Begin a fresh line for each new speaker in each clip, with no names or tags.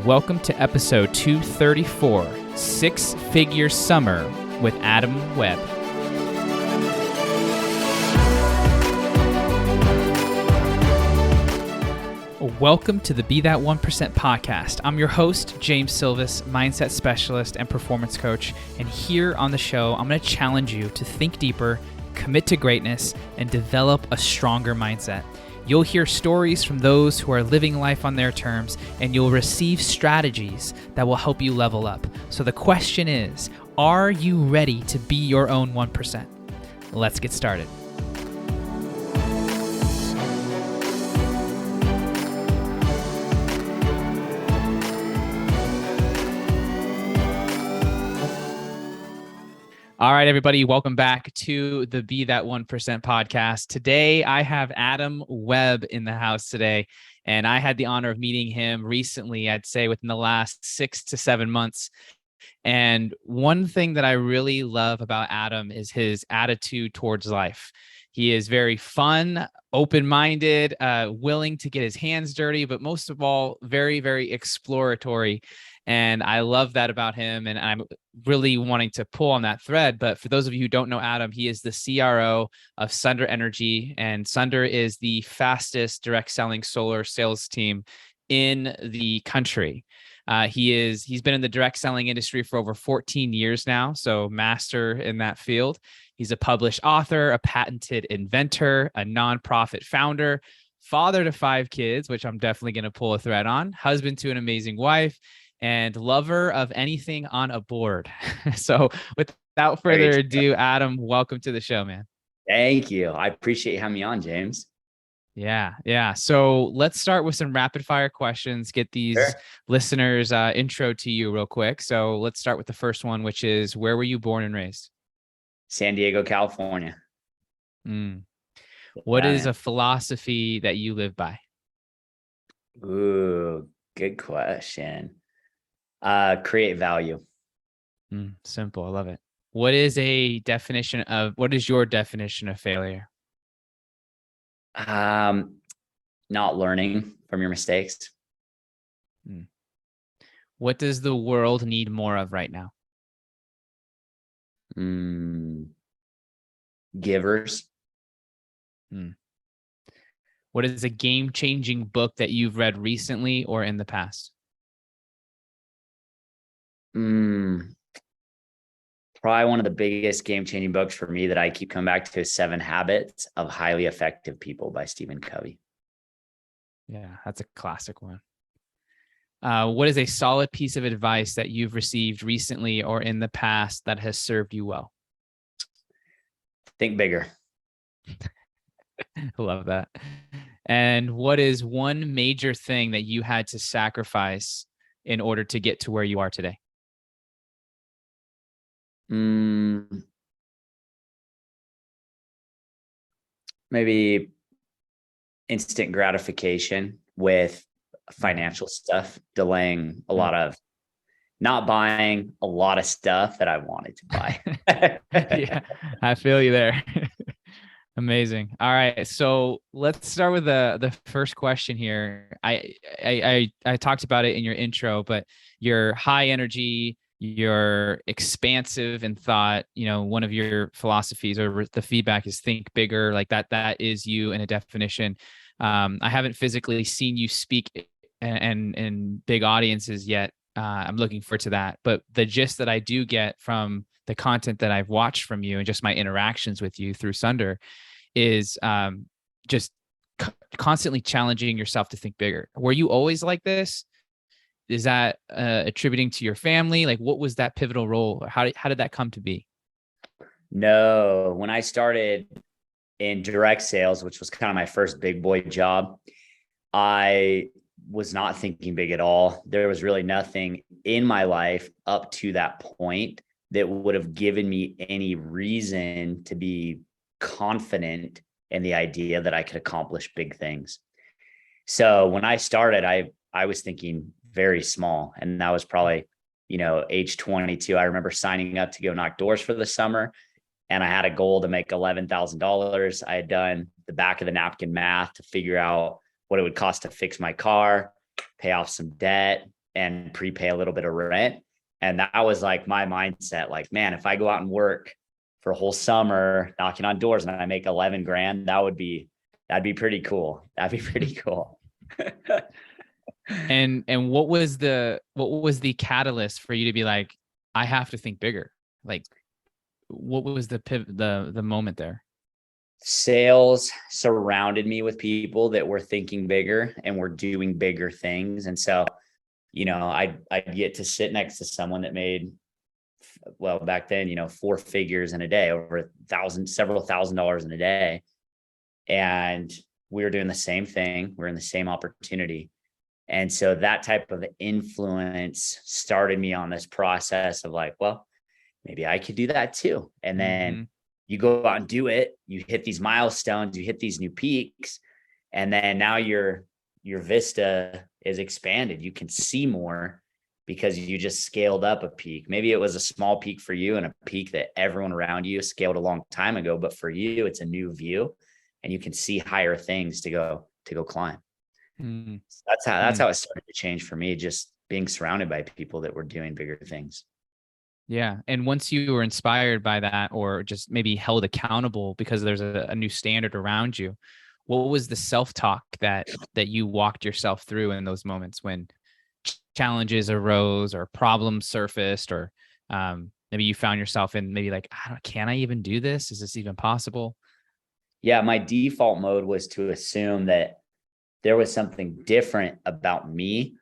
Welcome to episode 234, Six Figure Summer with Adam Webb. Welcome to the Be That 1% podcast. I'm your host, James Silvis, mindset specialist and performance coach. And here on the show, I'm going to challenge you to think deeper, commit to greatness, and develop a stronger mindset. You'll hear stories from those who are living life on their terms, and you'll receive strategies that will help you level up. So the question is, are you ready to be your own 1%? Let's get started. All right, everybody, welcome back to the Be That 1% podcast. Today, I have Adam Webb in the house today, and I had the honor of meeting him recently, I'd say within the last 6 to 7 months. And one thing that I really love about Adam is his attitude towards life. He is very fun, open-minded, willing to get his hands dirty, but most of all, very, very exploratory. And I love that about him. And I'm really wanting to pull on that thread. But for those of you who don't know Adam, he is the CRO of Sunder Energy. And Sunder is the fastest direct selling solar sales team in the country. He's been in the direct selling industry for over 14 years now. So master in that field. He's a published author, a patented inventor, a nonprofit founder, father to 5 kids, which I'm definitely going to pull a thread on, husband to an amazing wife, and lover of anything on a board. So without further ado, Adam, welcome to the show, man.
Thank you. I appreciate you having me on, James.
Yeah. So let's start with some rapid fire questions, get these listeners intro to you real quick. So let's start with the first one, which is, where were you born and raised?
San Diego, California.
What is a philosophy that you live by?
Ooh, good question. Create value.
Simple. I love it. What is your definition of failure?
Not learning from your mistakes.
What does the world need more of right now?
Givers.
What is a game-changing book that you've read recently or in the past?
Probably one of the biggest game-changing books for me that I keep coming back to is 7 Habits of Highly Effective People by Stephen Covey.
Yeah, that's a classic one. What is a solid piece of advice that you've received recently or in the past that has served you well?
Think bigger.
I love that. And what is one major thing that you had to sacrifice in order to get to where you are today?
Maybe instant gratification with financial stuff, delaying a lot of, not buying a lot of stuff that I wanted to buy.
Yeah, I feel you there. Amazing. All right. So let's start with the first question here. I talked about it in your intro, but you're high energy, you're expansive in thought. One of your philosophies or the feedback is think bigger. Like that is you in a definition. I haven't physically seen you speak and in big audiences yet. I'm looking forward to that. But the gist that I do get from the content that I've watched from you and just my interactions with you through Sunder is just constantly challenging yourself to think bigger. Were you always like this? Is that attributing to your family? Like, what was that pivotal role? How did that come to be?
No, when I started in direct sales, which was kind of my first big boy job, I was not thinking big at all. There was really nothing in my life up to that point that would have given me any reason to be confident in the idea that I could accomplish big things. So when I started, I was thinking very small, and that was probably, age 22. I remember signing up to go knock doors for the summer, and I had a goal to make $11,000. I had done the back of the napkin math to figure out what it would cost to fix my car, pay off some debt, and prepay a little bit of rent. And that was like my mindset. Like, man, if I go out and work for a whole summer knocking on doors and I make 11 grand, that'd be pretty cool. That'd be pretty cool.
And what was the catalyst for you to be like, I have to think bigger? Like, what was the pivot, the moment there?
Sales surrounded me with people that were thinking bigger and were doing bigger things. And so, I'd get to sit next to someone that made, well, back then, 4 figures in a day, over several $1,000s in a day. And we were doing the same thing. We're in the same opportunity. And so that type of influence started me on this process of like, well, maybe I could do that too. And then you go out and do it, you hit these milestones, you hit these new peaks, and then now your vista is expanded. You can see more because you just scaled up a peak. Maybe it was a small peak for you and a peak that everyone around you scaled a long time ago, but for you, it's a new view and you can see higher things to go climb. So that's how it started to change for me, just being surrounded by people that were doing bigger things.
Yeah. And once you were inspired by that, or just maybe held accountable because there's a new standard around you, what was the self-talk that you walked yourself through in those moments when challenges arose or problems surfaced, or maybe you found yourself in maybe like, can I even do this? Is this even possible?
Yeah. My default mode was to assume that there was something different about me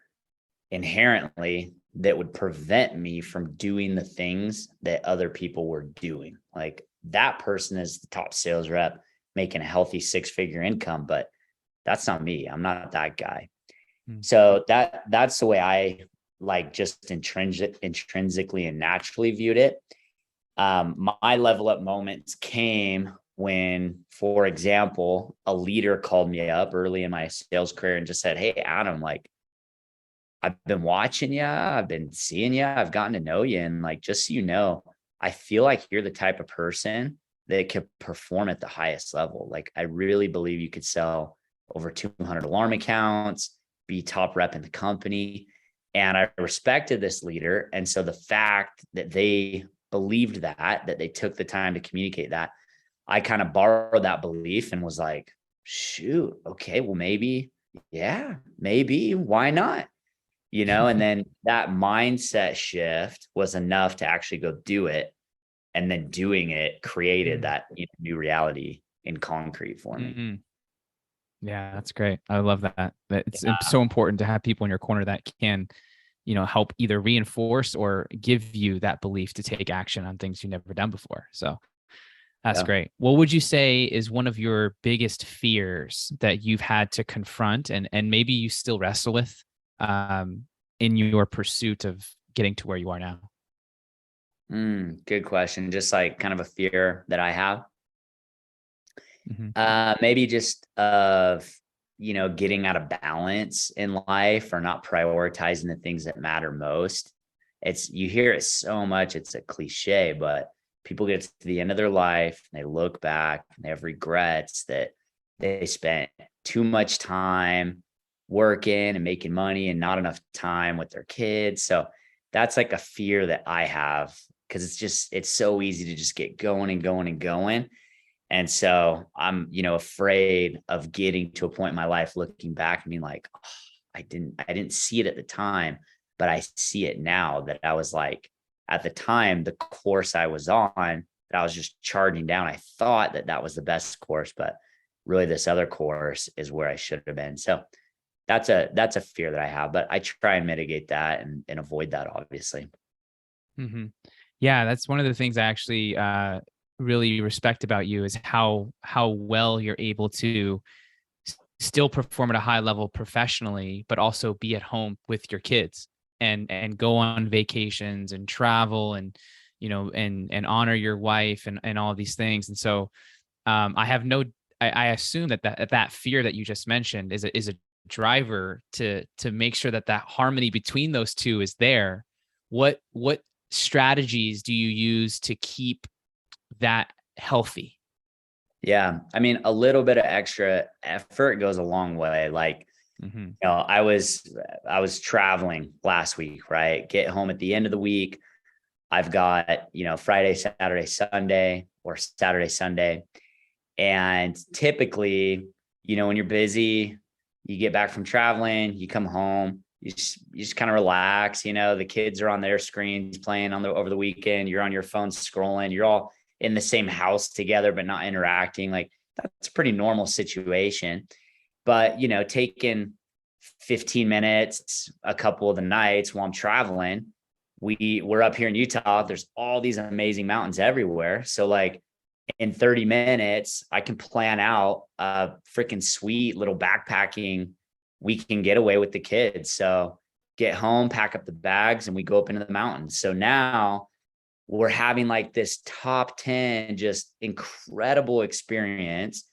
inherently that would prevent me from doing the things that other people were doing. Like, that person is the top sales rep making a healthy 6-figure income, but that's not me. I'm not that guy. So that's the way I like just intrinsically and naturally viewed it. My level up moments came when, for example, a leader called me up early in my sales career and just said, "Hey, Adam, like, I've been watching you, I've been seeing you, I've gotten to know you. And like, just so you know, I feel like you're the type of person that could perform at the highest level. Like, I really believe you could sell over 200 alarm accounts, be top rep in the company." And I respected this leader. And so the fact that they believed that they took the time to communicate that, I kind of borrowed that belief and was like, shoot, okay, well, maybe, yeah, maybe, why not? And then that mindset shift was enough to actually go do it. And then doing it created that new reality in concrete for me.
Yeah, that's great. I love that. It's so important to have people in your corner that can, help either reinforce or give you that belief to take action on things you've never done before. So that's great. What would you say is one of your biggest fears that you've had to confront and maybe you still wrestle with in your pursuit of getting to where you are now?
Good question. Just like kind of a fear that I have. Maybe just of, getting out of balance in life or not prioritizing the things that matter most. You hear it so much, it's a cliche, but people get to the end of their life and they look back and they have regrets that they spent too much time working and making money and not enough time with their kids. So that's like a fear that I have, because it's so easy to just get going and going and going. And so I'm, afraid of getting to a point in my life, looking back and being like, oh, I didn't see it at the time, but I see it now. That I was like, at the time, the course I was on, that I was just charging down. I thought that was the best course, but really this other course is where I should have been. So that's a fear that I have, but I try and mitigate that and avoid that, obviously.
Yeah, that's one of the things I actually really respect about you is how well you're able to still perform at a high level professionally, but also be at home with your kids and go on vacations and travel and and honor your wife and all of these things. And so I assume that fear that you just mentioned is a driver to make sure that harmony between those two is there. What strategies do you use to keep that healthy?
Yeah. I mean, a little bit of extra effort goes a long way. Like,
Mm-hmm.
I was traveling last week, right? Get home at the end of the week. I've got, Friday, Saturday, Sunday, or Saturday, Sunday. And typically, when you're busy, you get back from traveling, you come home, you just kind of relax. The kids are on their screens playing over the weekend. You're on your phone scrolling. You're all in the same house together, but not interacting. Like, that's a pretty normal situation. But, taking 15 minutes a couple of the nights while I'm traveling, we're up here in Utah. There's all these amazing mountains everywhere. So like in 30 minutes, I can plan out a freaking sweet little backpacking weekend getaway with the kids. So get home, pack up the bags, and we go up into the mountains. So now we're having like this top 10, just incredible experience.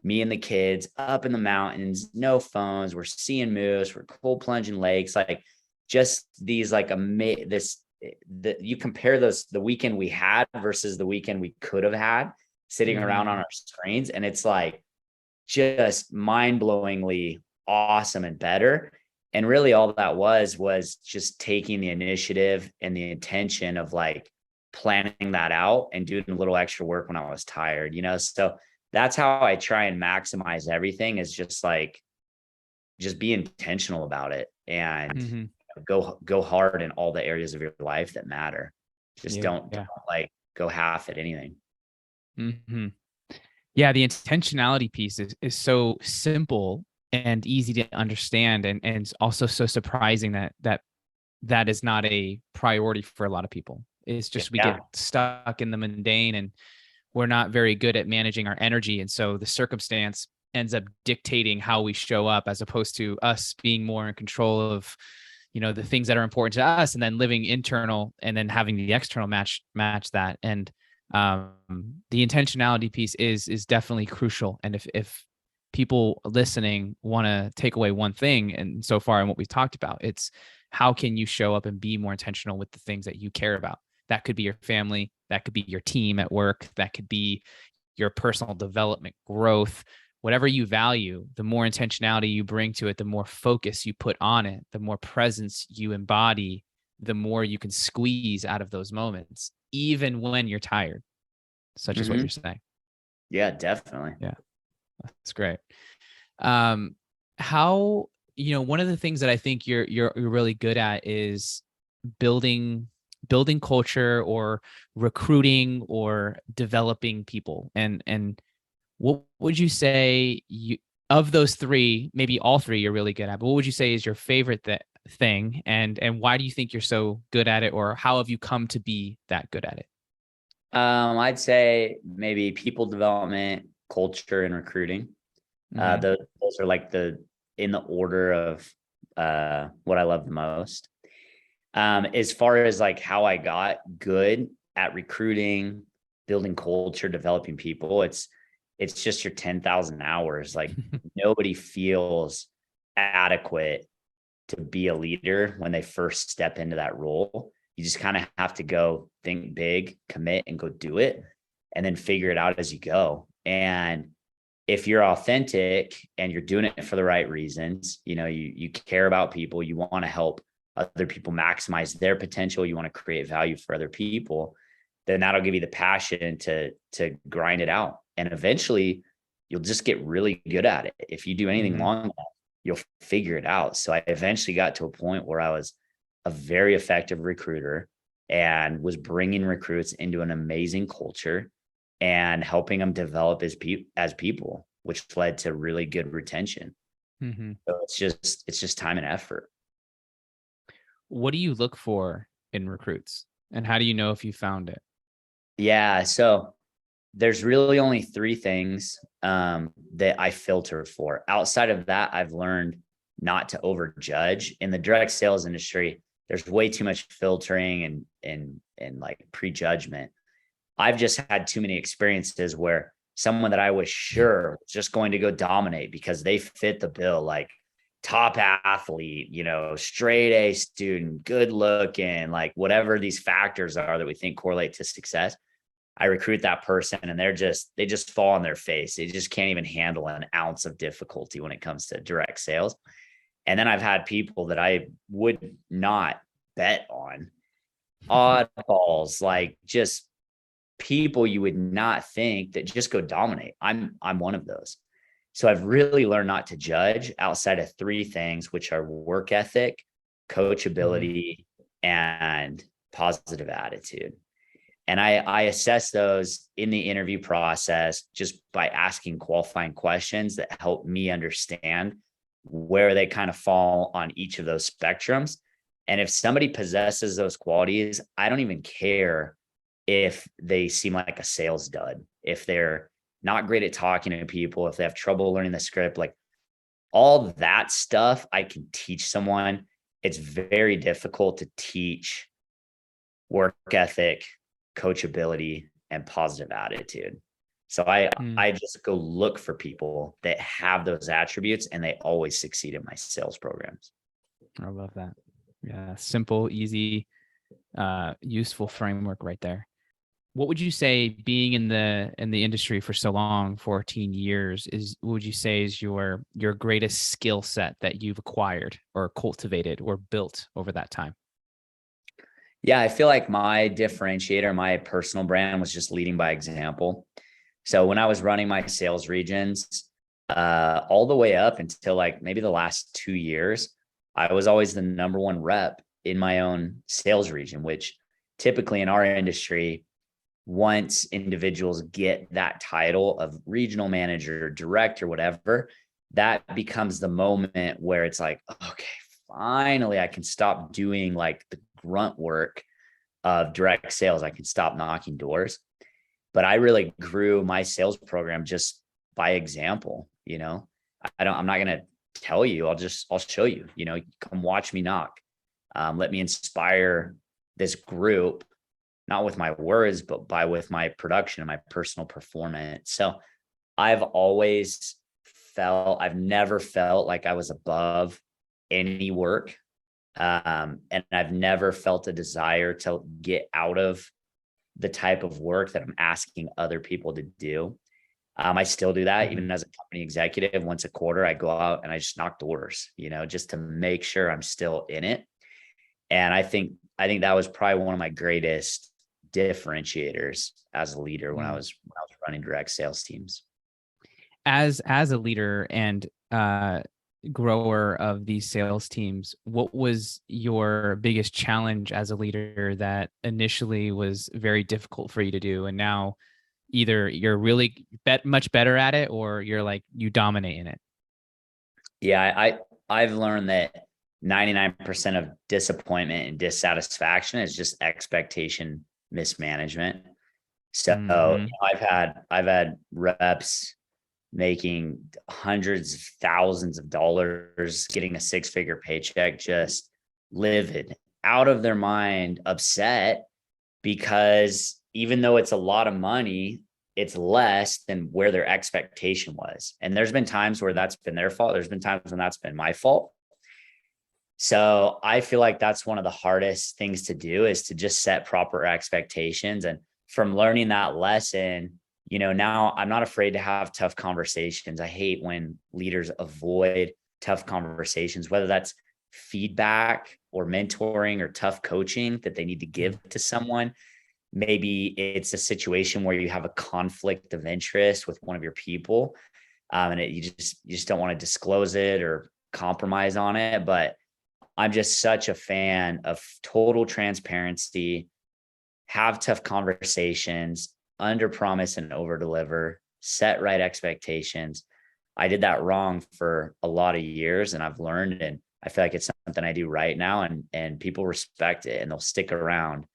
Me and the kids up in the mountains, no phones. We're seeing moose, we're cold plunging lakes, like just these like you compare the weekend we had versus the weekend we could have had sitting around on our screens, and it's like just mind-blowingly awesome and better. And really all that was just taking the initiative and the intention of like planning that out and doing a little extra work when I was tired, so that's how I try and maximize everything, is just like, just be intentional about it and go hard in all the areas of your life that matter. Just don't like go half at anything.
Mm-hmm. Yeah, the intentionality piece is so simple and easy to understand, and it's also so surprising that is not a priority for a lot of people. It's just we get stuck in the mundane, and we're not very good at managing our energy, and so the circumstance ends up dictating how we show up, as opposed to us being more in control of the things that are important to us, and then living internal, and then having the external match that. And the intentionality piece is definitely crucial. And if people listening want to take away one thing, and so far in what we've talked about, it's how can you show up and be more intentional with the things that you care about. That could be your family, that could be your team at work, that could be your personal development, growth, whatever you value. The more intentionality you bring to it, the more focus you put on it, the more presence you embody, the more you can squeeze out of those moments, even when you're tired, such as what you're saying.
Yeah, definitely.
Yeah, that's great. How, one of the things that I think you're really good at is building culture, or recruiting, or developing people. And what would you say, of those three, maybe all three you're really good at, but what would you say is your favorite thing, and why do you think you're so good at it, or how have you come to be that good at it?
I'd say maybe people development, culture, and recruiting. Those are like in the order of what I love the most. As far as like how I got good at recruiting, building culture, developing people, it's just your 10,000 hours. Like nobody feels adequate to be a leader when they first step into that role. You just kind of have to go think big, commit, and go do it, and then figure it out as you go. And if you're authentic and you're doing it for the right reasons, you care about people, you want to help other people maximize their potential, you want to create value for other people, then that'll give you the passion to grind it out. And eventually you'll just get really good at it. If you do anything long enough, you'll figure it out. So I eventually got to a point where I was a very effective recruiter and was bringing recruits into an amazing culture and helping them develop as people, which led to really good retention. So it's just time and effort.
What do you look for in recruits, and how do you know if you found it?
Yeah. So there's really only three things that I filter for. Outside of that, I've learned not to overjudge. In the direct sales industry, there's way too much filtering and like prejudgment. I've just had too many experiences where someone that I was sure was just going to go dominate because they fit the bill, like top athlete, straight A student, good looking, like whatever these factors are that we think correlate to success. I recruit that person and they just fall on their face. They just can't even handle an ounce of difficulty when it comes to direct sales. And then I've had people that I would not bet on, oddballs, like just people you would not think that just go dominate. I'm one of those. So I've really learned not to judge outside of three things, which are work ethic, coachability, and positive attitude. And I assess those in the interview process just by asking qualifying questions that help me understand where they kind of fall on each of those spectrums. And if somebody possesses those qualities, I don't even care if they seem like a sales dud, if they're not great at talking to people, if they have trouble learning the script, like all that stuff, I can teach someone. It's very difficult to teach work ethic, coachability, and positive attitude. So I just go look for people that have those attributes, and they always succeed in my sales programs.
I love that. Yeah, simple, easy, useful framework right there. What would you say, being in the industry for so long, 14 years, what would you say is your greatest skill set that you've acquired or cultivated or built over that time?
Yeah, I feel like my differentiator, my personal brand, was just leading by example. So when I was running my sales regions, all the way up until like maybe the last 2 years, I was always the number one rep in my own sales region, which typically in our industry, once individuals get that title of regional manager, director, whatever, that becomes the moment where it's like, okay, finally I can stop doing like the grunt work of direct sales. I can stop knocking doors. But I really grew my sales program just by example. I'm not going to tell you, I'll show you, come watch me knock. Let me inspire this group, not with my words, but with my production and my personal performance. So I've never felt like I was above any work. And I've never felt a desire to get out of the type of work that I'm asking other people to do. I still do that. Even as a company executive. Once a quarter, I go out and I just knock doors, just to make sure I'm still in it. And I think that was probably one of my greatest differentiators as a leader when I was running direct sales teams.
As a leader and grower of these sales teams, what was your biggest challenge as a leader that initially was very difficult for you to do, and now either you're really much better at it or you're like you dominate in it?
Yeah, I've learned that 99% of disappointment and dissatisfaction is just expectation mismanagement. So I've had reps making hundreds of thousands of dollars, getting a six-figure paycheck, just livid, out of their mind, upset, because even though it's a lot of money, it's less than where their expectation was. And there's been times where that's been their fault. There's been times when that's been my fault. So I feel like that's one of the hardest things to do, is to just set proper expectations. And from learning that lesson, now I'm not afraid to have tough conversations. I hate when leaders avoid tough conversations, whether that's feedback or mentoring or tough coaching that they need to give to someone. Maybe it's a situation where you have a conflict of interest with one of your people, and you just don't want to disclose it or compromise on it. But I'm just such a fan of total transparency, have tough conversations, under promise and over deliver, set right expectations. I did that wrong for a lot of years, and I've learned, and I feel like it's something I do right now, and people respect it, and they'll stick around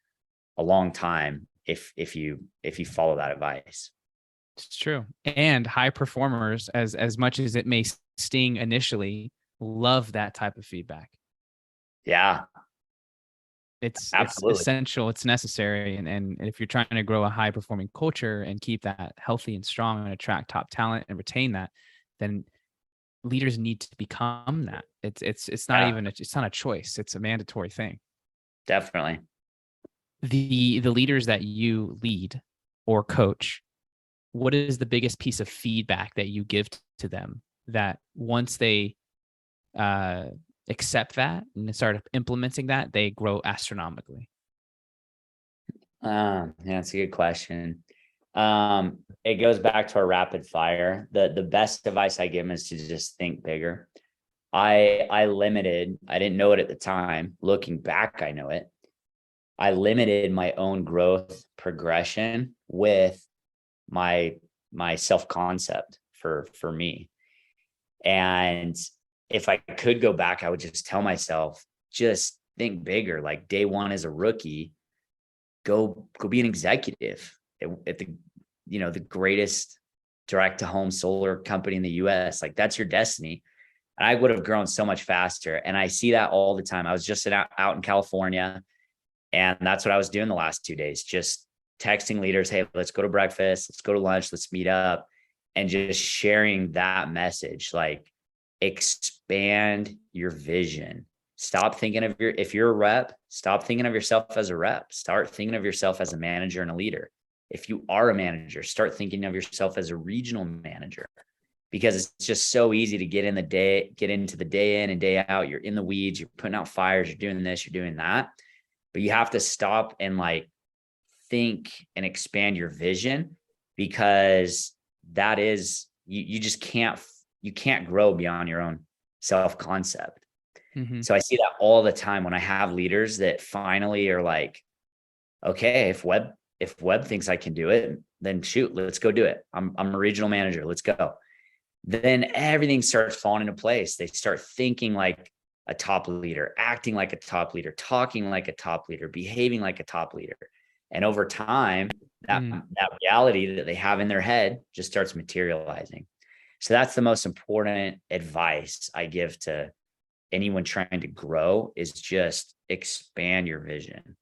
a long time if you follow that advice.
It's true. And high performers, as much as it may sting initially, love that type of feedback.
Yeah.
It's essential. It's necessary. And if you're trying to grow a high performing culture and keep that healthy and strong and attract top talent and retain that, then leaders need to become that. It's not even, it's not a choice. It's a mandatory thing.
Definitely.
The leaders that you lead, or coach, what is the biggest piece of feedback that you give to them that once they accept that and start implementing that, they grow astronomically?
Yeah, that's a good question. It goes back to our rapid fire. The best advice I give them is to just think bigger. I didn't know it at the time. Looking back, I know it. I limited my own growth progression with my self-concept for me. And if I could go back, I would just tell myself, just think bigger. Like day one as a rookie, go be an executive at the, the greatest direct to home solar company in the US. Like that's your destiny. And I would have grown so much faster. And I see that all the time. I was just out in California, and that's what I was doing the last 2 days, just texting leaders, hey, let's go to breakfast, let's go to lunch, let's meet up, and just sharing that message. Like, expand your vision. Stop thinking of if you're a rep, stop thinking of yourself as a rep. Start thinking of yourself as a manager and a leader. If you are a manager, start thinking of yourself as a regional manager, because it's just so easy to get into the day in and day out. You're in the weeds, you're putting out fires, you're doing this, you're doing that. But you have to stop and like think and expand your vision, because that is, you just can't grow beyond your own self-concept. Mm-hmm. So I see that all the time when I have leaders that finally are like, okay, if Webb thinks I can do it, then shoot, let's go do it. I'm a regional manager. Let's go. Then everything starts falling into place. They start thinking like a top leader, acting like a top leader, talking like a top leader, behaving like a top leader. And over time, that reality that they have in their head just starts materializing. So that's the most important advice I give to anyone trying to grow, is just expand your vision.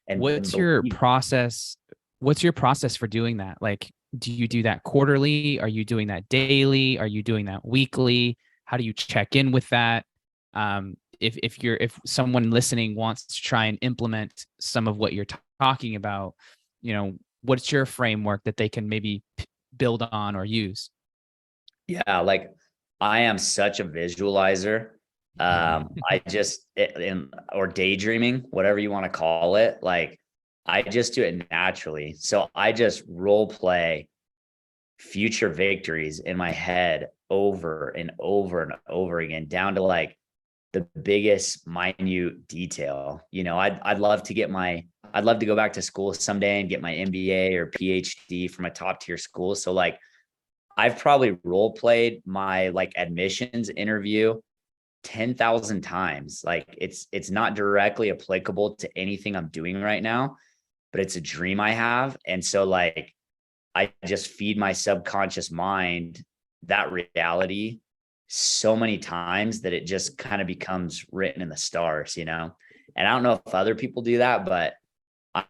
And what's your process? What's your process for doing that? Like, do you do that quarterly? Are you doing that daily? Are you doing that weekly? How do you check in with that? If someone listening wants to try and implement some of what you're talking about, what's your framework that they can maybe build on or use?
Yeah, like I am such a visualizer. Or daydreaming, whatever you want to call it. Like I just do it naturally. So I just role play future victories in my head over and over and over again, down to like the biggest minute detail. I'd love to go back to school someday and get my MBA or PhD from a top tier school. So like I've probably role played my like admissions interview 10,000 times. Like it's not directly applicable to anything I'm doing right now, but it's a dream I have. And so like, I just feed my subconscious mind that reality so many times that it just kind of becomes written in the stars, And I don't know if other people do that, but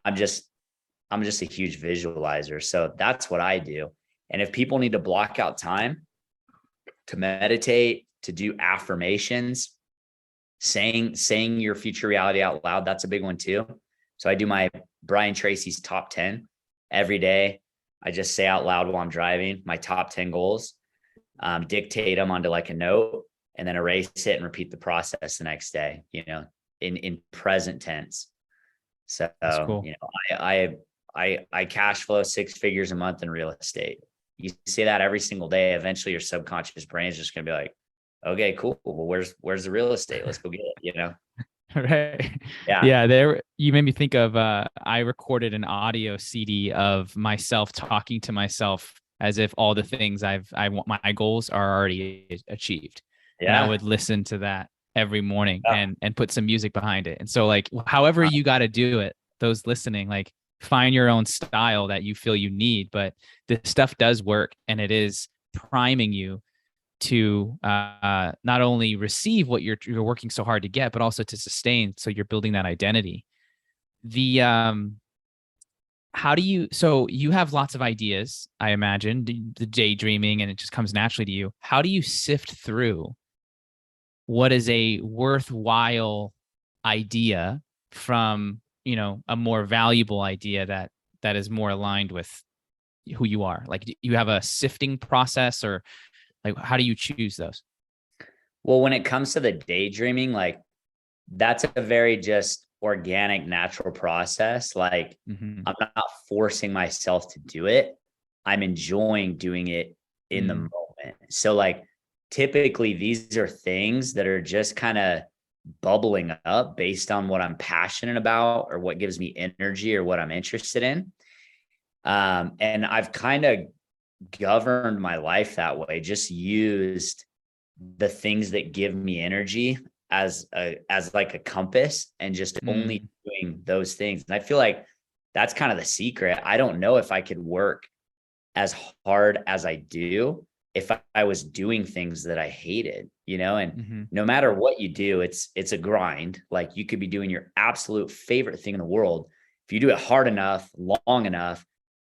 I'm just a huge visualizer. So that's what I do. And if people need to block out time to meditate, to do affirmations, saying your future reality out loud, that's a big one too. So I do my Brian Tracy's top 10 every day. I just say out loud while I'm driving my top 10 goals, dictate them onto like a note, and then erase it and repeat the process the next day, in present tense. So, that's cool. I cash flow 6 figures a month in real estate. You say that every single day, eventually your subconscious brain is just going to be like, okay, cool. Well, where's the real estate? Let's go get it,
Right. Yeah. There, you made me think of, I recorded an audio CD of myself talking to myself as if all the things I want, my goals are already achieved. Yeah. And I would listen to that every morning and put some music behind it. And so like, however you got to do it, those listening, like find your own style that you feel you need, but this stuff does work, and it is priming you to not only receive what you're working so hard to get, but also to sustain. So you're building that identity. So you have lots of ideas, I imagine, the daydreaming, and it just comes naturally to you. How do you sift through what is a worthwhile idea from, a more valuable idea that that is more aligned with who you are? Like, do you have a sifting process, or like, how do you choose those?
Well, when it comes to the daydreaming, like that's a very just organic, natural process. Like
Mm-hmm.
I'm not forcing myself to do it. I'm enjoying doing it in the
Mm.
moment. So like typically these are things that are just kind of bubbling up based on what I'm passionate about or what gives me energy or what I'm interested in. And I've kind of governed my life that way, just used the things that give me energy as like a compass and just only
Mm.
doing those things. And I feel like that's kind of the secret. I don't know if I could work as hard as I do if I was doing things that I hated, and
Mm-hmm.
no matter what you do, it's a grind. Like you could be doing your absolute favorite thing in the world. If you do it hard enough, long enough,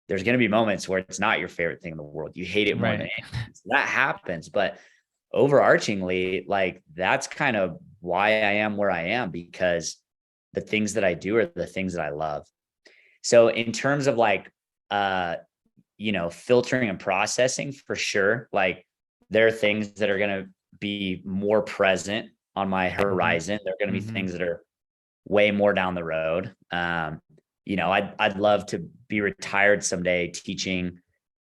there's going to be moments where it's not your favorite thing in the world. You hate it more than
Right.
anything. So that happens. But overarchingly, like that's kind of why I am where I am, because the things that I do are the things that I love. So in terms of like filtering and processing, for sure, like there are things that are going to be more present on my
Mm-hmm.
horizon. There are going to be
Mm-hmm.
things that are way more down the road. I'd love to be retired someday teaching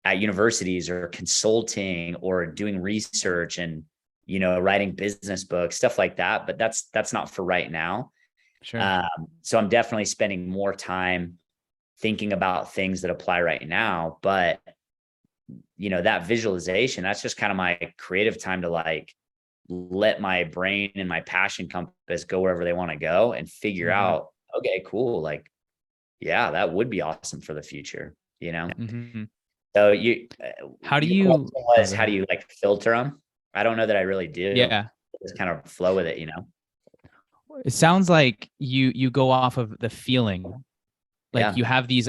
at universities or consulting or doing research and writing business books, stuff like that. But that's not for right now.
Sure.
So I'm definitely spending more time thinking about things that apply right now. But that visualization, that's just kind of my creative time to like let my brain and my passion compass go wherever they want to go and figure
Mm-hmm.
out, okay, cool, like yeah, that would be awesome for the future.
Mm-hmm.
So
How do
your question
you? Oh,
was,
go
how do
ahead.
you like filter them? I don't know that I really do.
Yeah.
Just kind of flow with it.
It sounds like you go off of the feeling. Like
Yeah.
you have these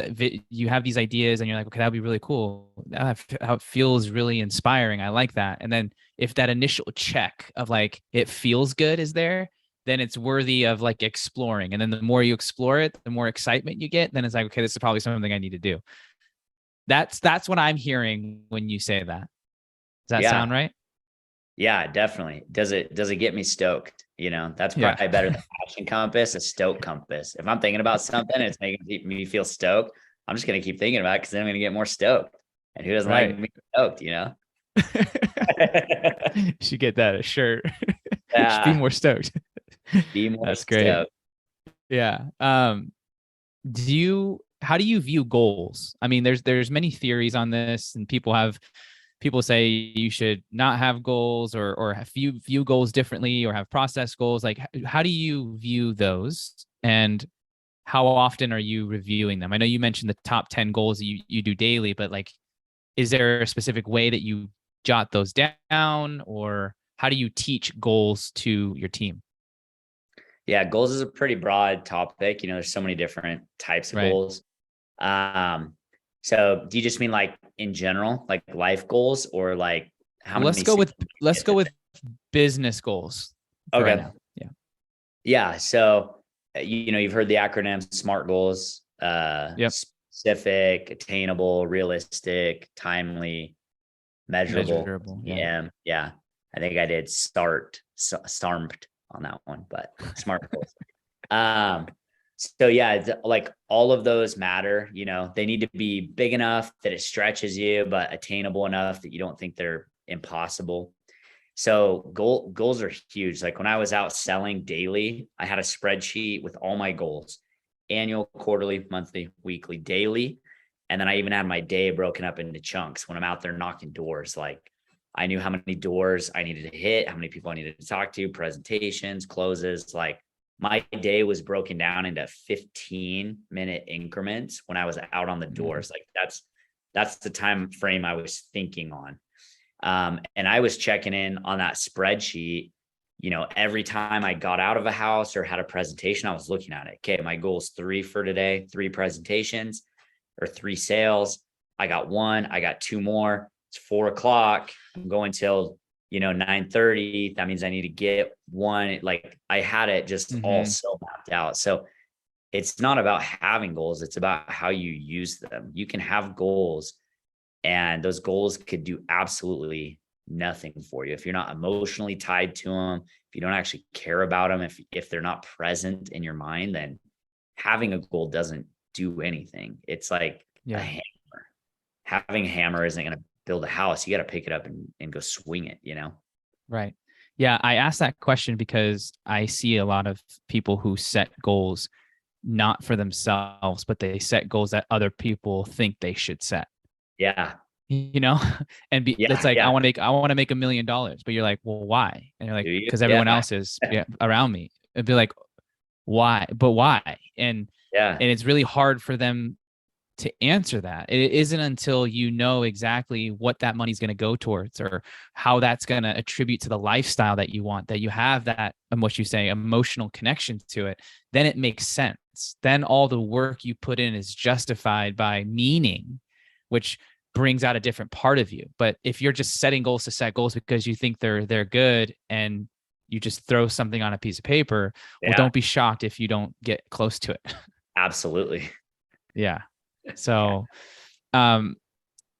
ideas, and you're like, okay, that'd be really cool. How it feels really inspiring. I like that. And then if that initial check of like it feels good is there, then it's worthy of like exploring. And then the more you explore it, the more excitement you get. Then it's like, okay, this is probably something I need to do. That's what I'm hearing when you say that. Does that
Yeah.
sound right?
Yeah, definitely. Does it get me stoked? That's
Yeah.
probably better than passion compass, a stoke compass. If I'm thinking about something and it's making me feel stoked, I'm just gonna keep thinking about it because then I'm gonna get more stoked. And who doesn't like
Right.
being stoked?
Should get that a shirt. Should be
Yeah,
more stoked.
be more
That's great.
stoked.
Yeah. How do you view goals? I mean, there's many theories on this, and people say you should not have goals, or view goals differently, or have process goals. Like, how do you view those, and how often are you reviewing them? I know you mentioned the top 10 goals that you do daily, but like, is there a specific way that you jot those down, or how do you teach goals to your team?
Yeah, goals is a pretty broad topic. There's so many different types of
Right.
goals. Um, so do you just mean like in general, like life goals, or like how
Let's
many
go
sales
with
do you
let's
get
go
to
with business goals for right
Okay.
now. Yeah.
Yeah. So, you've heard the acronym SMART goals,
Yep.
specific, attainable, realistic, timely, measurable,
Measurable. Yeah.
Yeah. I think I did SARMPed on that one, but SMART goals. Um, so yeah, like all of those matter, they need to be big enough that it stretches you, but attainable enough that you don't think they're impossible. So goals are huge. Like when I was out selling daily, I had a spreadsheet with all my goals: annual, quarterly, monthly, weekly, daily. And then I even had my day broken up into chunks when I'm out there knocking doors. Like I knew how many doors I needed to hit, how many people I needed to talk to, presentations, closes. Like my day was broken down into 15-minute increments when I was out on the
Mhm.
doors. Like that's the time frame I was thinking on. And I was checking in on that spreadsheet, every time I got out of a house or had a presentation, I was looking at it. Okay, my goal is 3 for today, 3 presentations or 3 sales. I got 1, I got 2 more. It's 4:00. I'm going till 9:30. That means I need to get 1. Like I had it just all
Mhm.
so mapped out. So it's not about having goals. It's about how you use them. You can have goals, and those goals could do absolutely nothing for you if you're not emotionally tied to them, if you don't actually care about them, if they're not present in your mind, then having a goal doesn't do anything. It's like a
Yeah.
hammer. Having a hammer isn't going to build a house. You got to pick it up and go swing it, you know?
Right. Yeah. I asked that question because I see a lot of people who set goals not for themselves, but they set goals that other people think they should set,
Yeah.
you know, and it's
Yeah.
like,
Yeah.
I want to make $1,000,000, but you're like, well, why? And you're like,
Do you?
because everyone
Yeah.
else is around me. It'd be like, why? But why?
Yeah.
And it's really hard for them to answer that. It isn't until you know exactly what that money's going to go towards or how that's going to attribute to the lifestyle that you want, that you have that, what you say, emotional connection to it, then it makes sense. Then all the work you put in is justified by meaning, which brings out a different part of you. But if you're just setting goals to set goals because you think they're good and you just throw something on a piece of paper, well,
Yeah.
don't be shocked if you don't get close to it.
Absolutely.
Yeah.
Yeah.
So,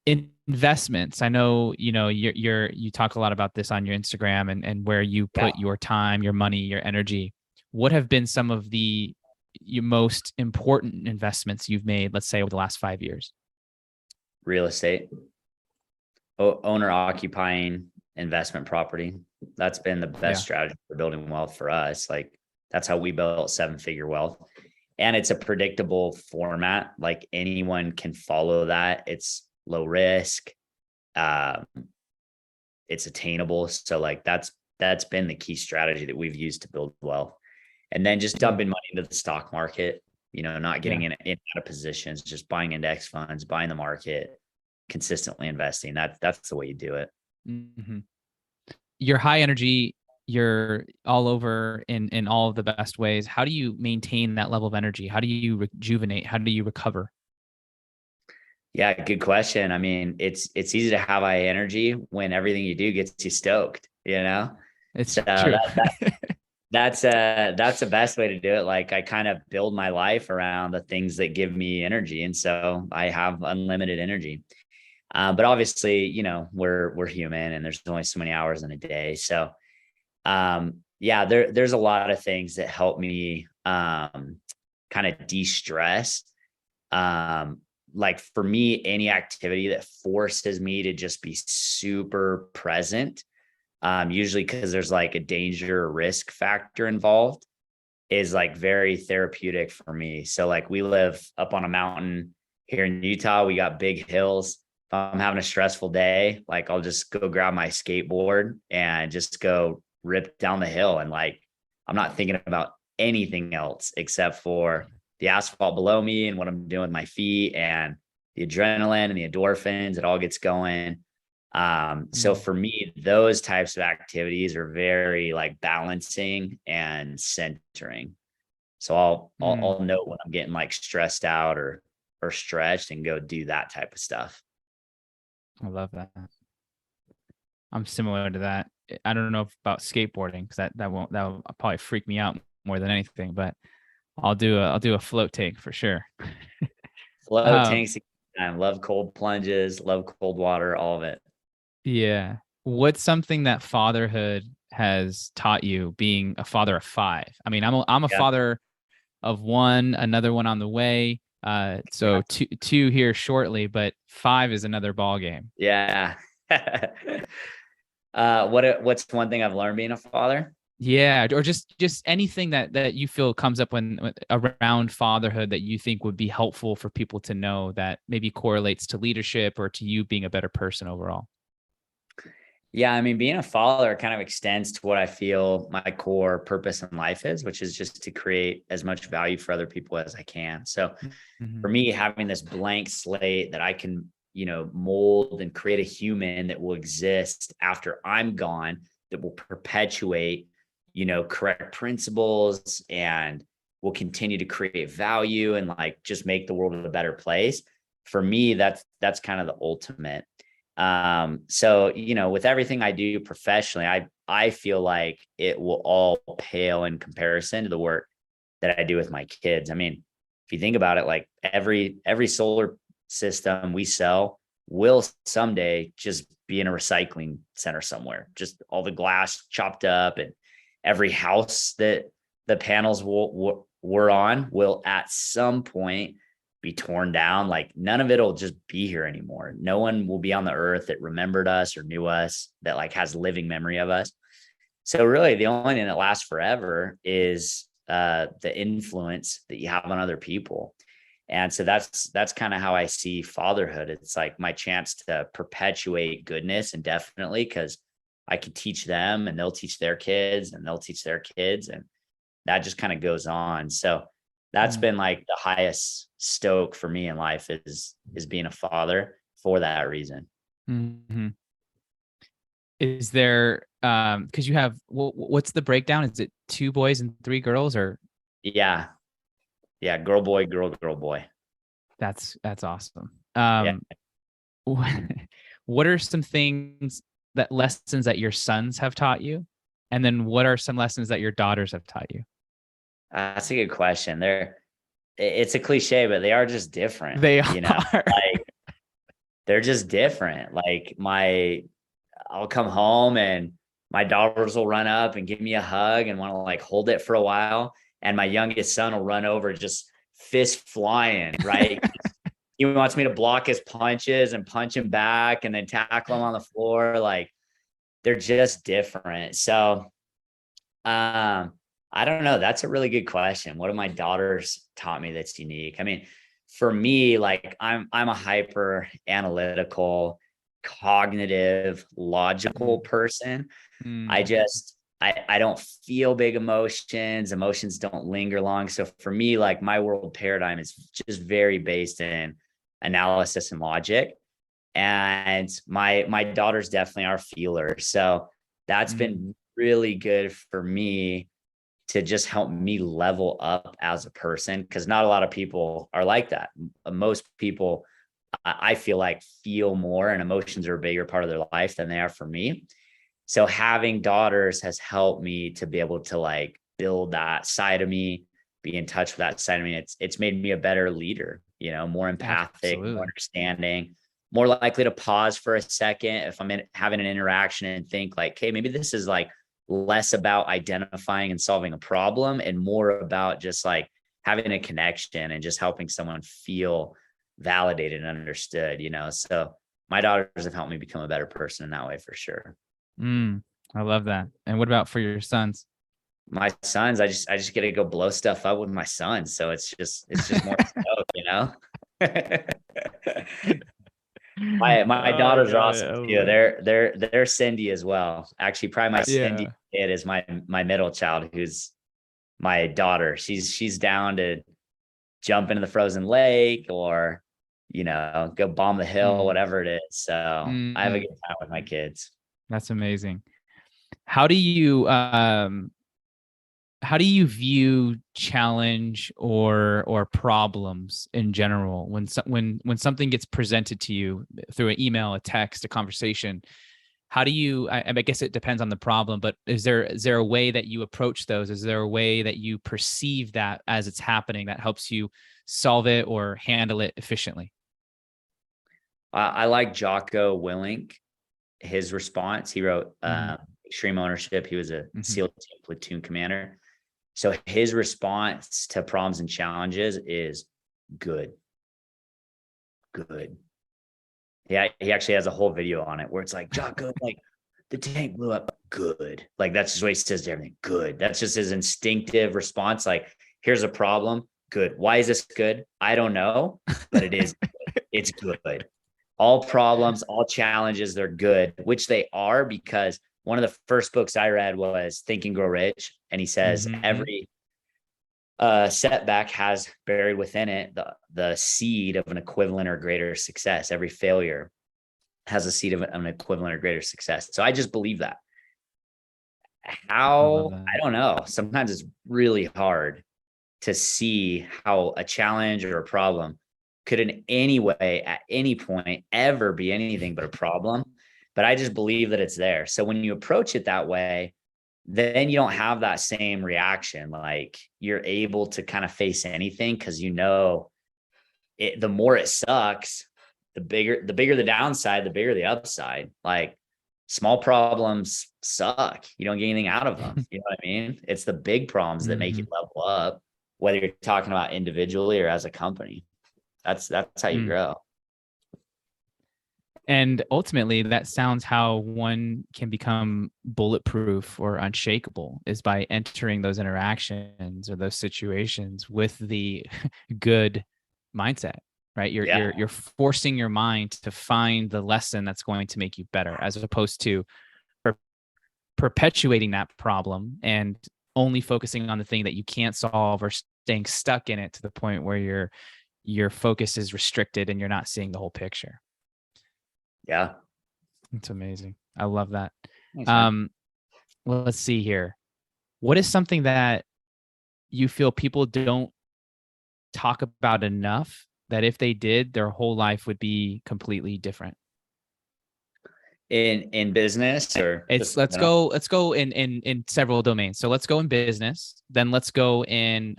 investments. I know, you talk a lot about this on your Instagram and where you
Yeah.
put your time, your money, your energy. What have been some of your most important investments you've made, let's say over the last 5 years?
Real estate, owner occupying investment property. That's been the best
Yeah.
strategy for building wealth for us. Like that's how we built 7-figure wealth. And it's a predictable format. Like anyone can follow that. It's low risk. Um, it's attainable. So like that's been the key strategy that we've used to build wealth. And then just
Yeah.
dumping money into the stock market, not getting
Yeah.
in out of positions, just buying index funds, buying the market, consistently investing. That's the way you do it.
Mm-hmm. You're high energy. You're all over in all of the best ways. How do you maintain that level of energy? How do you rejuvenate? How do you recover?
Yeah, good question. I mean, it's easy to have high energy when everything you do gets you stoked, you know?
It's
So
true.
that's the best way to do it. Like I kind of build my life around the things that give me energy. And so I have unlimited energy. But obviously, we're human and there's only so many hours in a day. So yeah, there's a lot of things that help me kind of de-stress. Like for me, any activity that forces me to just be super present, usually because there's like a danger or risk factor involved, is like very therapeutic for me. So like we live up on a mountain here in Utah. We got big hills. If I'm having a stressful day, like I'll just go grab my skateboard and just go rip down the hill. And like, I'm not thinking about anything else except for the asphalt below me and what I'm doing with my feet and the adrenaline and the endorphins. It all gets going. So for me, those types of activities are very like balancing and centering. So I'll know when I'm getting like stressed out or stretched and go do that type of stuff.
I love that. I'm similar to that. I don't know about skateboarding because that'll probably freak me out more than anything, but I'll do a float tank for sure.
Float tanks, I love cold plunges, love cold water, all of it.
Yeah. What's something that fatherhood has taught you, being a father of 5? I mean, I'm a
Yeah.
father of 1, another one on the way. So two here shortly, but 5 is another ball game.
Yeah. What's one thing I've learned being a father?
Yeah, or just anything that you feel comes up when around fatherhood that you think would be helpful for people to know, that maybe correlates to leadership or to you being a better person overall.
Yeah, I mean, being a father kind of extends to what I feel my core purpose in life is, which is just to create as much value for other people as I can. So
Mm-hmm.
for me, having this blank slate that I can, mold and create a human that will exist after I'm gone, that will perpetuate, correct principles and will continue to create value and like just make the world a better place. For me, that's kind of the ultimate. So, with everything I do professionally, I feel like it will all pale in comparison to the work that I do with my kids. I mean, if you think about it, like every solar system we sell will someday just be in a recycling center somewhere, just all the glass chopped up, and every house that the panels were on will at some point be torn down. Like none of it'll just be here anymore. No one will be on the earth that remembered us or knew us, that like has living memory of us. So really the only thing that lasts forever is the influence that you have on other people. And so that's kind of how I see fatherhood. It's like my chance to perpetuate goodness, and definitely because I can teach them and they'll teach their kids and they'll teach their kids, and that just kind of goes on. So that's been like the highest stoke for me in life is being a father for that reason.
Mm-hmm. Is there, because you have, what's the breakdown? Is it 2 boys and 3 girls, or?
Yeah. Girl, boy, girl, boy.
That's awesome.
Yeah.
What are some lessons that your sons have taught you? And then what are some lessons that your daughters have taught you?
That's a good question. It's a cliche, but they are just different.
They
you know,
are.
like they're just different. Like I'll come home and my daughters will run up and give me a hug and want to like hold it for a while. And my youngest son will run over, just fist flying, right? He wants me to block his punches and punch him back and then tackle him on the floor. Like they're just different. So, I don't know. That's a really good question. What have my daughters taught me that's unique? I mean, for me, like I'm a hyper analytical, cognitive, logical person. I don't feel big emotions. Emotions don't linger long. So for me, like my world paradigm is just very based in analysis and logic. And my daughters definitely are feelers. So that's been really good for me to just help me level up as a person, because not a lot of people are like that. Most people, I feel like, feel more, and emotions are a bigger part of their life than they are for me. So having daughters has helped me to be able to like build that side of me, be in touch with that side of me. It's made me a better leader, more empathic,
Absolutely.
more understanding, more likely to pause for a second if I'm having an interaction and think like, hey, maybe this is like less about identifying and solving a problem and more about just like having a connection and just helping someone feel validated and understood, So my daughters have helped me become a better person in that way for sure.
I love that. And what about for your sons?
My sons, I just get to go blow stuff up with my sons. So it's just more smoke, My daughters are awesome too. They're Cindy as well. Actually, probably my Cindy kid is my middle child, who's my daughter. She's down to jump into the frozen lake or go bomb the hill, whatever it is. So I have a good time with my kids.
That's amazing. How do you view challenge or problems in general when something gets presented to you through an email, a text, a conversation? How do you, I guess it depends on the problem, but is there a way that you approach those? Is there a way that you perceive that as it's happening that helps you solve it or handle it efficiently?
I like Jocko Willink, his response. He wrote Extreme Ownership. He was a SEAL team platoon commander. So his response to problems and challenges is good. Yeah, he actually has a whole video on it where it's like, Jocko, like the tank blew up. Good. Like that's just what he says to everything. Good. That's just his instinctive response. Like, here's a problem. Good. Why is this good? I don't know, but it is good. It's good. All problems, all challenges, they're good, which they are, because one of the first books I read was Think and Grow Rich. And he says every setback has buried within it the seed of an equivalent or greater success. Every failure has a seed of an equivalent or greater success. So I just believe that. How? I don't know. Sometimes it's really hard to see how a challenge or a problem could in any way, at any point, ever be anything but a problem. But I just believe that it's there. So when you approach it that way, then you don't have that same reaction. Like you're able to kind of face anything because you know it, the more it sucks, the bigger the downside, the bigger the upside. Like small problems suck. You don't get anything out of them. You know what I mean? It's the big problems that make you level up, whether you're talking about individually or as a company. That's how you grow.
And ultimately, that sounds how one can become bulletproof or unshakable, is by entering those interactions or those situations with the good mindset, right? You're forcing your mind to find the lesson that's going to make you better, as opposed to perpetuating that problem and only focusing on the thing that you can't solve, or staying stuck in it to the point where your focus is restricted and you're not seeing the whole picture.
Yeah.
It's amazing. I love that.
Thanks,
well, let's see here. What is something that you feel people don't talk about enough, that if they did, their whole life would be completely different?
In business, or
let's go in several domains. So let's go in business, then let's go in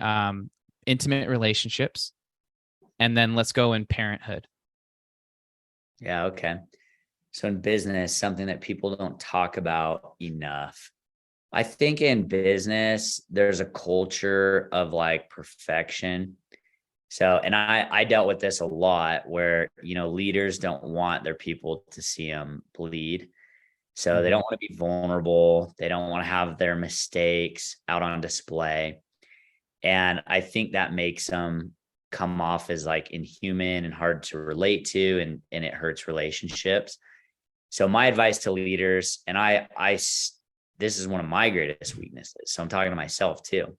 intimate relationships, and then let's go in parenthood.
Yeah. Okay. So in business, something that people don't talk about enough. I think in business, there's a culture of like perfection. So, and I dealt with this a lot where, you know, leaders don't want their people to see them bleed. So they don't want to be vulnerable. They don't want to have their mistakes out on display. And I think that makes them come off as like inhuman and hard to relate to, and it hurts relationships. So my advice to leaders, and this is one of my greatest weaknesses, so I'm talking to myself too,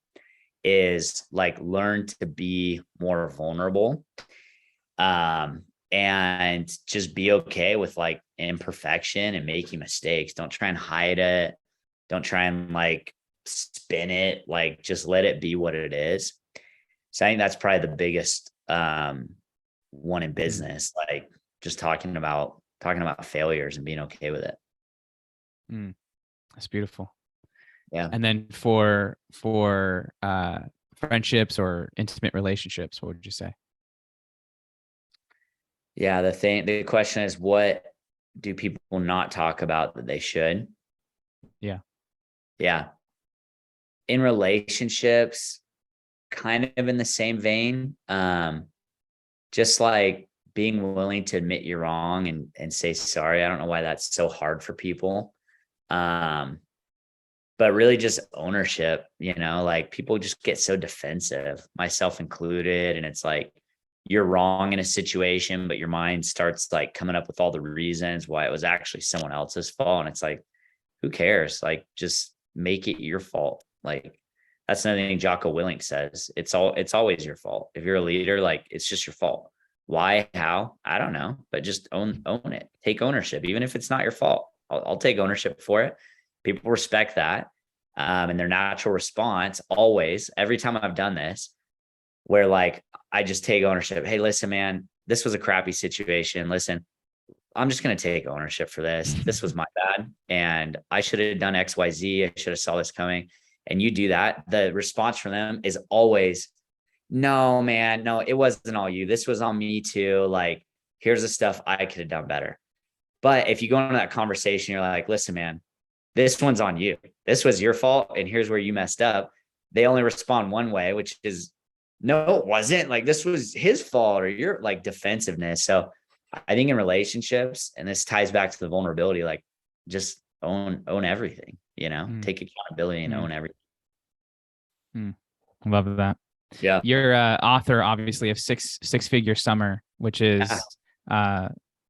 is like learn to be more vulnerable, and just be okay with like imperfection and making mistakes. Don't try and hide it. Don't try and like spin it. Like just let it be what it is. So I think that's probably the biggest one in business, like just talking about failures and being okay with it.
That's beautiful.
Yeah.
And then for friendships or intimate relationships, what would you say?
Yeah, the question is, what do people not talk about that they should?
Yeah.
In relationships, kind of in the same vein, just like being willing to admit you're wrong and say sorry. I don't know why that's so hard for people. But really just ownership, you know, like people just get so defensive, myself included. And it's like, you're wrong in a situation, but your mind starts like coming up with all the reasons why it was actually someone else's fault. And it's like, who cares? Like, just make it your fault. Like, that's another thing Jocko Willink says. It's always your fault. If you're a leader, like it's just your fault. Why, how? I don't know, but just own it. Take ownership, even if it's not your fault. I'll take ownership for it. People respect that. And their natural response always, every time I've done this, where like, I just take ownership. Hey, listen, man, this was a crappy situation. Listen, I'm just going to take ownership for this. This was my bad. And I should have done X, Y, Z. I should have saw this coming. And you do that. The response from them is always, no, man, no, it wasn't all you. This was on me too. Like, here's the stuff I could have done better. But if you go into that conversation, you're like, listen, man, this one's on you. This was your fault. And here's where you messed up. They only respond one way, which is, no, it wasn't. Like, this was his fault, or your like defensiveness. So I think in relationships, and this ties back to the vulnerability, like just own everything, you know, take accountability and own everything.
Love that.
Yeah.
You're author, obviously, of Six Figure Summer, which is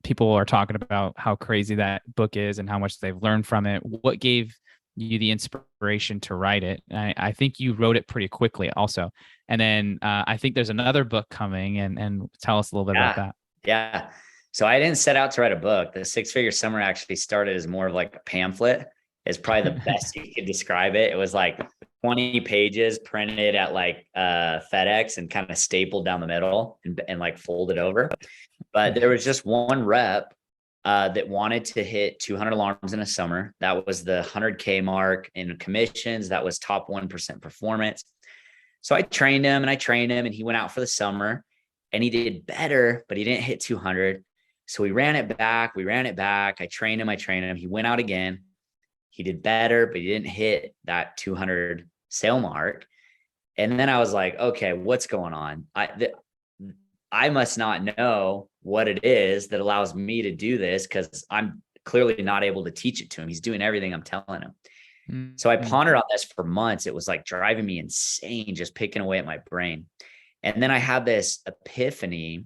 people are talking about how crazy that book is and how much they've learned from it. What gave you the inspiration to write it? I think you wrote it pretty quickly also. And then I think there's another book coming, and tell us a little bit about that.
Yeah. So I didn't set out to write a book. The Six Figure Summer actually started as more of like a pamphlet. Is probably the best you could describe it. It was like 20 pages printed at like FedEx and kind of stapled down the middle and like folded over. But there was just one rep that wanted to hit 200 alarms in a summer. That was the 100K mark in commissions. That was top 1% performance. So I trained him and he went out for the summer and he did better, but he didn't hit 200. So we ran it back. I trained him. He went out again. He did better, but he didn't hit that 200 sale mark. And then I was like, okay, what's going on? I must not know what it is that allows me to do this, because I'm clearly not able to teach it to him. He's doing everything I'm telling him. Mm-hmm. So I pondered on this for months. It was like driving me insane, just picking away at my brain. And then I had this epiphany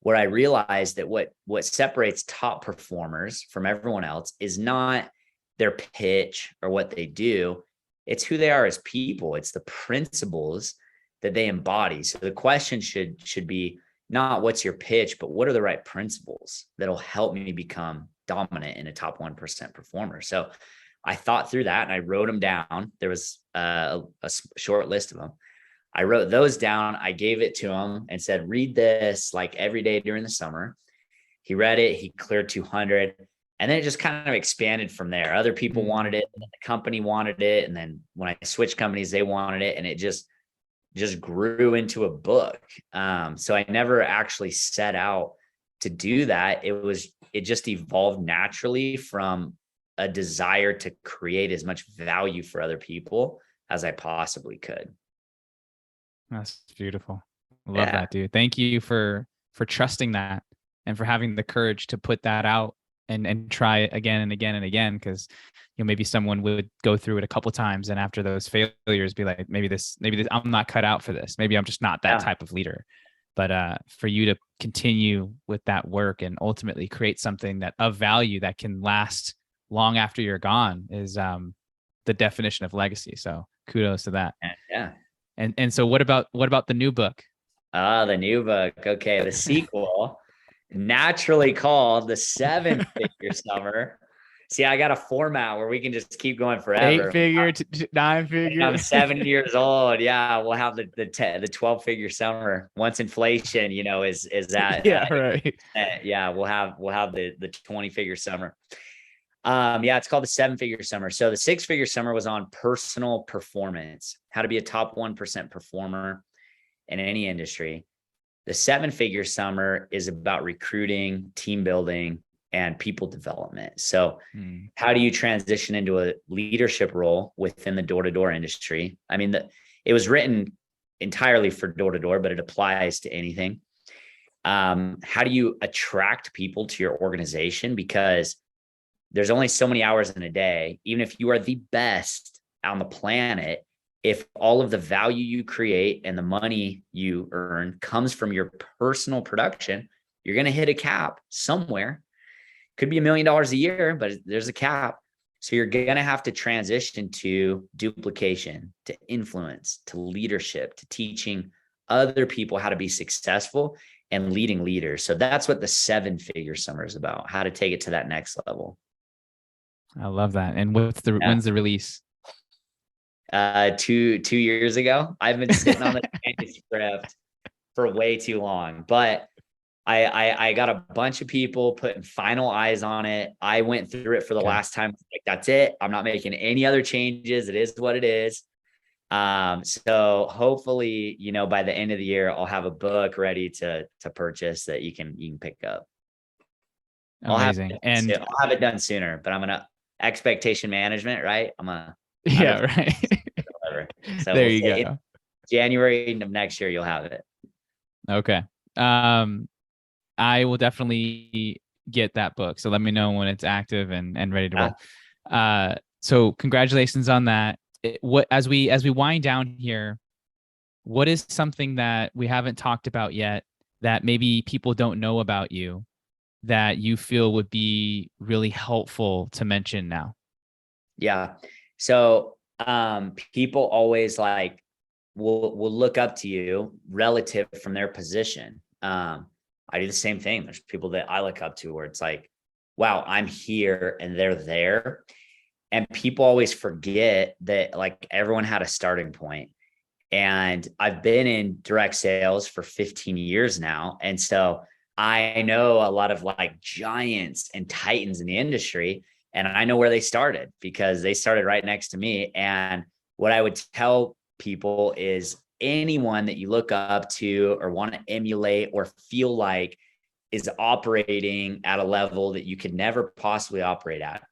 where I realized that what separates top performers from everyone else is not their pitch or what they do. It's who they are as people. It's the principles that they embody. So the question should be not what's your pitch, but what are the right principles that'll help me become dominant in a top 1% performer. So I thought through that and I wrote them down. There was a short list of them. I wrote those down. I gave it to him and said, read this like every day during the summer. He read it. He cleared 200. And then it just kind of expanded from there. Other people wanted it. And the company wanted it. And then when I switched companies, they wanted it. And it just grew into a book. So I never actually set out to do that. It just evolved naturally from a desire to create as much value for other people as I possibly could.
That's beautiful. I love that, dude. Thank you for trusting that and for having the courage to put that out and try it again and again and again. Cause maybe someone would go through it a couple of times and after those failures be like, maybe this, I'm not cut out for this. Maybe I'm just not that type of leader. But for you to continue with that work and ultimately create something that of value that can last long after you're gone is the definition of legacy. So kudos to that.
Yeah.
And so what about the new book?
The new book. Okay. The sequel, naturally called The Seven-Figure Summer. See, I got a format where we can just keep going forever.
8-figure, 9-figure.
I'm 7 years old. Yeah, we'll have the 12-figure summer once inflation, is that.
Yeah, right.
Yeah, we'll have the 20-figure summer. Yeah, it's called The 7-Figure Summer. So the 6-figure summer was on personal performance, how to be a top 1% performer in any industry. The 7-figure summer is about recruiting, team building, and people development. So how do you transition into a leadership role within the door-to-door industry? I mean, it was written entirely for door-to-door, but it applies to anything. How do you attract people to your organization? Because there's only so many hours in a day. Even if you are the best on the planet, if all of the value you create and the money you earn comes from your personal production, you're going to hit a cap somewhere. Could be $1 million a year, but there's a cap. So you're going to have to transition to duplication, to influence, to leadership, to teaching other people how to be successful and leading leaders. So that's what the 7-figure summer is about, how to take it to that next level.
I love that. And when's the release?
2 years ago. I've been sitting on the manuscript for way too long, but I got a bunch of people putting final eyes on it. I went through it for the last time. Like, that's it. I'm not making any other changes. It is what it is. So hopefully, by the end of the year, I'll have a book ready to purchase that you can pick up.
Amazing.
I'll have it done sooner, but I'm gonna expectation management, right?
Right. So there you go.
January of next year, you'll have it.
Okay. I will definitely get that book. So let me know when it's active and ready to roll. So congratulations on that. As we wind down here, what is something that we haven't talked about yet that maybe people don't know about you that you feel would be really helpful to mention now?
Yeah. So people always will look up to you relative from their position. I do the same thing. There's people that I look up to where it's like, wow, I'm here and they're there. And people always forget that everyone had a starting point. And I've been in direct sales for 15 years now. And so I know a lot of like giants and titans in the industry, and I know where they started because they started right next to me. And what I would tell people is anyone that you look up to or want to emulate or feel like is operating at a level that you could never possibly operate at,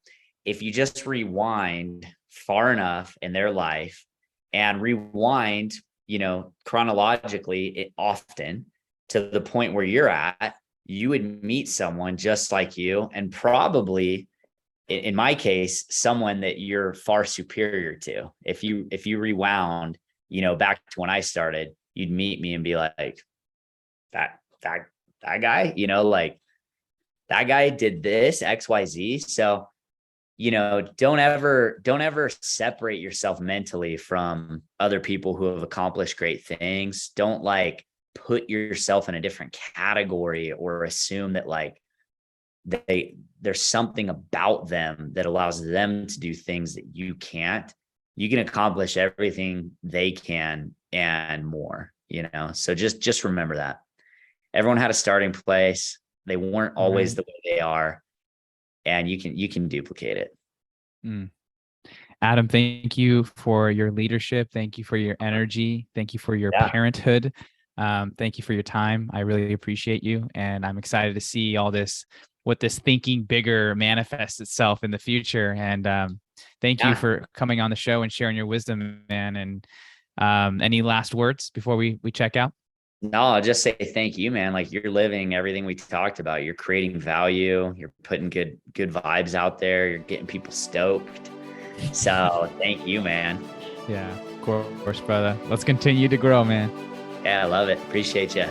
if you just rewind far enough in their life and rewind, chronologically often to the point where you're at, you would meet someone just like you, and probably in my case, someone that you're far superior to. If you rewound, back to when I started, you'd meet me and be like, that guy, like that guy did this XYZ. So, don't ever separate yourself mentally from other people who have accomplished great things. Don't like put yourself in a different category or assume that like there's something about them that allows them to do things that you can't. You can accomplish everything they can and more, So just remember that everyone had a starting place. They weren't always the way they are, and you can duplicate it.
Adam, thank you for your leadership. Thank you for your energy. Thank you for your parenthood. Thank you for your time. I really appreciate you. And I'm excited to see what this thinking bigger manifests itself in the future. And thank you for coming on the show and sharing your wisdom, man. And any last words before we check out?
No, I'll just say thank you, man. Like, you're living everything we talked about. You're creating value. You're putting good vibes out there. You're getting people stoked. So thank you, man.
Yeah, of course, brother. Let's continue to grow, man.
Yeah, I love it. Appreciate you.